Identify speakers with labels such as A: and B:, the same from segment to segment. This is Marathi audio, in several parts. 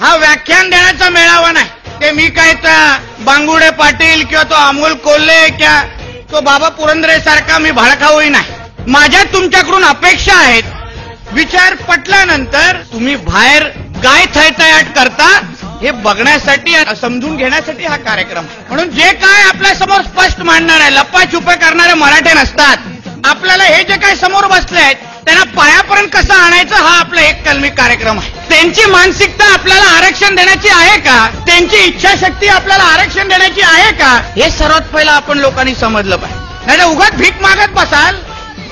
A: हा व्याख्यान देण्याचा मेळावा नाही. ते मी काय त्या बांगुडे पाटील किंवा तो अमोल कोल्हे किंवा तो बाबा पुरंदरे सारखा मी भाडखाऊही नाही. माझ्या तुमच्याकडून अपेक्षा आहेत. विचार पटल्यानंतर तुम्ही बाहेर काय थैथयाट करता हे बघण्यासाठी समजून घेण्यासाठी हा कार्यक्रम. म्हणून जे काय आपल्या समोर स्पष्ट मांडणार आहे, लप्पाछुपे करणारे मराठे नसतात. आपल्याला हे जे काही समोर बसले आहेत त्यांना पायापर्यंत कसं आणायचं हा आपला एक कलमी कार्यक्रम आहे. त्यांची मानसिकता आपल्याला आरक्षण देण्याची आहे का, त्यांची इच्छाशक्ती आपल्याला आरक्षण देण्याची आहे का, हे सर्वात पहिलं आपण लोकांनी समजलं पाहिजे. नाही तर उगाच भीक मागत बसाल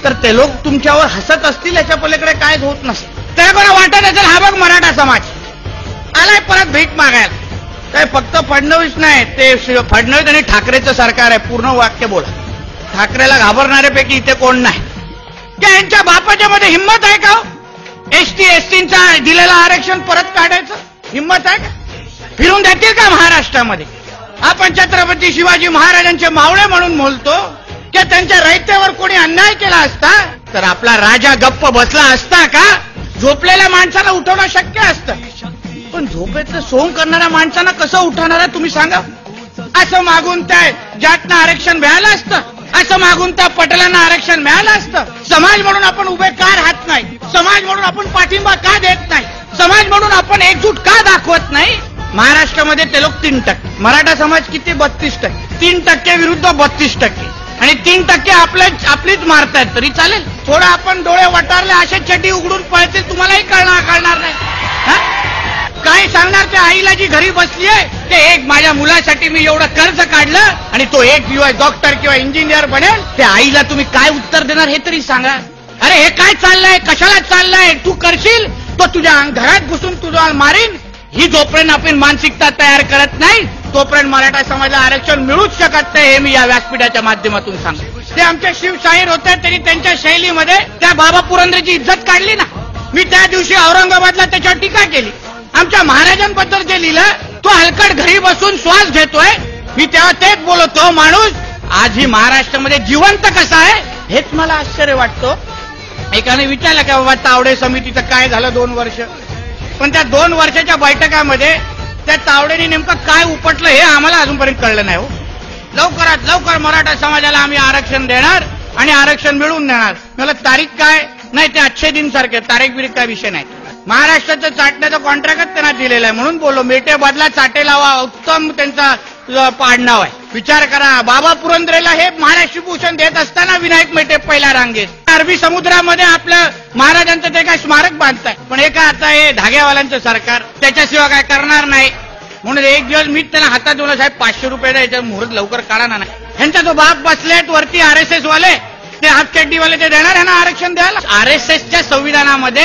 A: तर ते लोक तुमच्यावर हसत असतील, याच्या पलीकडे कायच होत नसतं. त्याला कोणा वाटत असेल हा बघ मराठा समाज आलाय परत भीक मागायला. काय फक्त फडणवीस नाही, ते फडणवीस आणि ठाकरेचं सरकार आहे. पूर्ण वाक्य बोला. ठाकरेला घाबरणाऱ्यापैकी इथे कोण नाही. त्या यांच्या बापाच्या मध्ये हिंमत आहे का? एसटी एसटींचा दिलेलं आरक्षण परत काढायचं हिंमत आहे का? फिरून देतील का महाराष्ट्रामध्ये? आपण छत्रपती शिवाजी महाराजांचे मावळे म्हणून बोलतो की त्यांच्या रयतेवर कोणी अन्याय केला असता तर आपला राजा गप्प बसला असता का? झोपलेल्या माणसाला उठवणं शक्य असतं, पण झोपेचं सोंग करणाऱ्या माणसांना कसं उठवणार आहे तुम्ही सांगा? असं मागून त्या जाटनं आरक्षण मिळालं असतं, असं मागून त्या पटेलांना आरक्षण मिळालं असतं. समाज म्हणून आपण उभे का राहत नाही? समाज म्हणून आपण पाठिंबा का देत नाही? समाज म्हणून आपण एकजूट का दाखवत नाही? महाराष्ट्रामध्ये ते लोक 3%, मराठा समाज किती 32%, 3% विरुद्ध 32%, आणि 3% आपलीच मारतायत तरी चालेल. थोडं आपण डोळे वटारले असे चटी उघडून पळतील तुम्हालाही कळणार नाही. काय सांगणार त्या आईला जी घरी बसली आहे ते एक माझ्या मुलासाठी मी एवढं कर्ज काढलं आणि तो एक दिवस डॉक्टर किंवा इंजिनियर बनेल, त्या आईला तुम्ही काय उत्तर देणार हे तरी सांगा. अरे हे काय चाललंय, कशाला चाललंय, तू करशील तो तुझ्या घरात घुसून तुझा मारीन, ही जोपर्यंत आपण मानसिकता तयार करत नाही तोपर्यंत मराठा समाजाला आरक्षण मिळूच शकत नाही. हे मी या व्यासपीठाच्या माध्यमातून सांगतो. ते आमचे शिवशाहीर होते त्यांनी त्यांच्या शैलीमध्ये त्या बाबा पुरंदरेची इज्जत काढली ना. मी त्या दिवशी औरंगाबादला त्याच्यावर टीका केली. आमच्या महाराजांबद्दल जे लिहिलं तो हलकट घरी बसून श्वास घेतोय. मी तेव्हा तेच बोलतो, माणूस आज ही महाराष्ट्रामध्ये जिवंत कसा आहे हेच मला आश्चर्य वाटतो. एकाने विचारलं की बाबा तावडे समितीचं काय झालं 2 वर्ष, पण त्या 2 वर्षाच्या बैठकामध्ये त्या तावडेने नेमकं काय उपटलं हे आम्हाला अजूनपर्यंत कळलं नाही. हो, लवकरात लवकर मराठा समाजाला आम्ही आरक्षण देणार आणि आरक्षण मिळवून देणार. मला तारीख काय नाही, ते अच्छे दिन सारखे तारीख बिरीख काय विषय नाही. महाराष्ट्राचं चाटण्याचं कॉन्ट्रॅक्टच त्यांना दिलेलं आहे म्हणून बोललो. मेटे बदला चाटे लावा, उत्तम त्यांचा पाडनाव आहे. विचार करा, बाबा पुरंदरेला हे महाराष्ट्र भूषण देत असताना विनायक मेटे पहिल्या रांगेत. अरबी समुद्रामध्ये आपलं महाराजांचं ते काय स्मारक बांधताय, पण हे काय आता हे धाग्यावाल्यांचं सरकार त्याच्याशिवाय काय करणार नाही. म्हणून एक दिवस मीच त्यांना हातात देऊन साहेब 500 रुपये द्या, याच्यात मुहूर्त लवकर काढा ना. ह्यांचा जो बाप बसलेत वरती RSS वाले, ते हाफ चड्डीवाले, ते देणार आहे ना आरक्षण द्यायला. RSSच्या संविधानामध्ये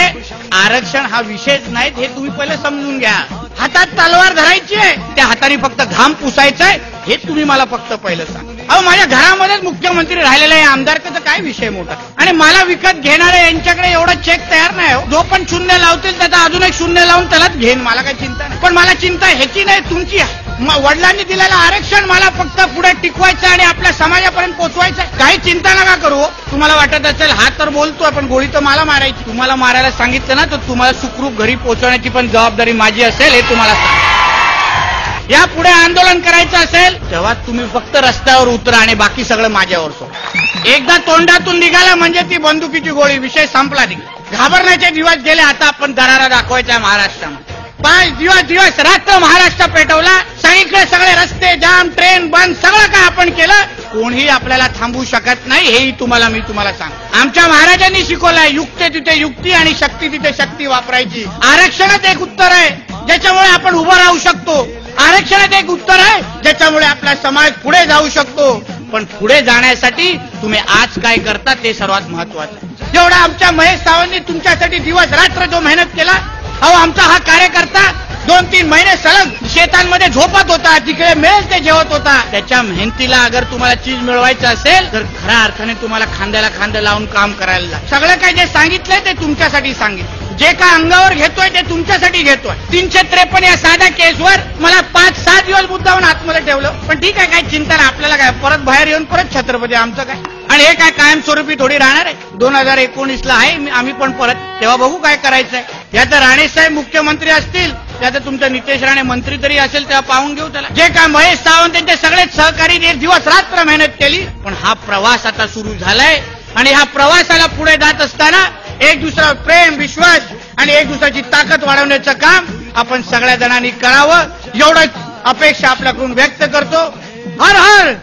A: आरक्षण हा विषयच नाही, हे तुम्ही पहिले समजून घ्या. हातात तलवार धरायची आहे, त्या हाताने फक्त घाम पुसायचा आहे, हे तुम्ही मला फक्त पहिलं सांग. अहो माझ्या घरामध्येच मुख्यमंत्री राहिलेले आहे, आमदारचं काय विषय मोठा, आणि मला विकत घेणारे यांच्याकडे एवढा चेक तयार नाही. हो, जो पण शून्य लावतील त्याचा अजून एक शून्य लावून त्यालाच घेईन, मला काही चिंता नाही. पण मला चिंता ह्याची नाही, तुमची आहे. वडिलांनी दिलेलं आरक्षण मला फक्त पुढे टिकवायचं आणि आपल्या समाजापर्यंत पोहोचवायचं. काही चिंता नका करू. तुम्हाला वाटत असेल हा तर बोलतोय पण गोळी तर मला मारायची, तुम्हाला मारायला सांगितलं ना तर तुम्हाला सुखरूप घरी पोहोचवण्याची पण जबाबदारी माझी असेल, हे तुम्हाला सांग. यापुढे आंदोलन करायचं असेल तेव्हा तुम्ही फक्त रस्त्यावर उतरा आणि बाकी सगळं माझ्यावर सोड. एकदा तोंडातून निघाला म्हणजे ती बंदुकीची गोळी, विषय संपला. घाबरण्याचे दिवस गेले, आता आपण दरारा दाखवायचा महाराष्ट्रामध्ये. 5 दिवस रात्र महाराष्ट्र पेटवला, सगळीकडे सगळे रस्ते जाम, ट्रेन बंद, सगळं काय आपण केलं. कोणीही आपल्याला थांबवू शकत नाही, हेही मी तुम्हाला सांग. आमच्या महाराजांनी शिकवलंय, युक्ती तिथे युक्ती आणि शक्ती तिथे शक्ती वापरायची. आरक्षणात एक उत्तर आहे ज्याच्यामुळे आपण उभं राहू शकतो. आरक्षणात एक उत्तर आहे ज्याच्यामुळे आपला समाज पुढे जाऊ शकतो. पण पुढे जाण्यासाठी तुम्ही आज काय करता ते सर्वात महत्वाचं. जेवढा आमच्या महेश सावंतनी तुमच्यासाठी दिवस रात्र जो मेहनत केला, अहो आमचा हा कार्यकर्ता 2-3 महिने सलग शेतांमध्ये झोपत होता, तिकडे मिळेल ते जेवत होता. त्याच्या मेहनतीला अगर तुम्हाला चीज मिळवायचं असेल तर खऱ्या अर्थाने तुम्हाला खांद्याला खांदा लावून काम करायला लागेल. सगळं काही जे सांगितलंय ते तुमच्यासाठी सांगितलं, जे काय अंगावर घेतोय ते तुमच्यासाठी घेतोय. 353 या साध्या केसवर मला 5-6 दिवस मुद्दावून आतमध्ये ठेवलं, पण ठीक आहे, काही चिंता नाही आपल्याला. काय परत बाहेर येऊन परत छत्रपती, आमचं काय. आणि हे काय कायमस्वरूपी थोडी राहणार आहे. 2019ला आहे आम्ही पण परत, तेव्हा बघू काय करायचंय. या तर राणे साहेब मुख्यमंत्री असतील, त्या तर तुमचा नितेश राणे मंत्री तरी असेल, तेव्हा पाहून घेऊ त्याला. जे काय महेश सावंत त्यांचे सगळेच सहकारी दिवस रात्र मेहनत केली. पण हा प्रवास आता सुरू झालाय आणि ह्या प्रवासाला पुढे जात असताना एक दुसरा प्रेम, विश्वास आणि एक दुसऱ्याची ताकद वाढवण्याचं काम आपण सगळ्या जणांनी करावं, एवढंच अपेक्षा आपल्याकडून व्यक्त करतो. हर हर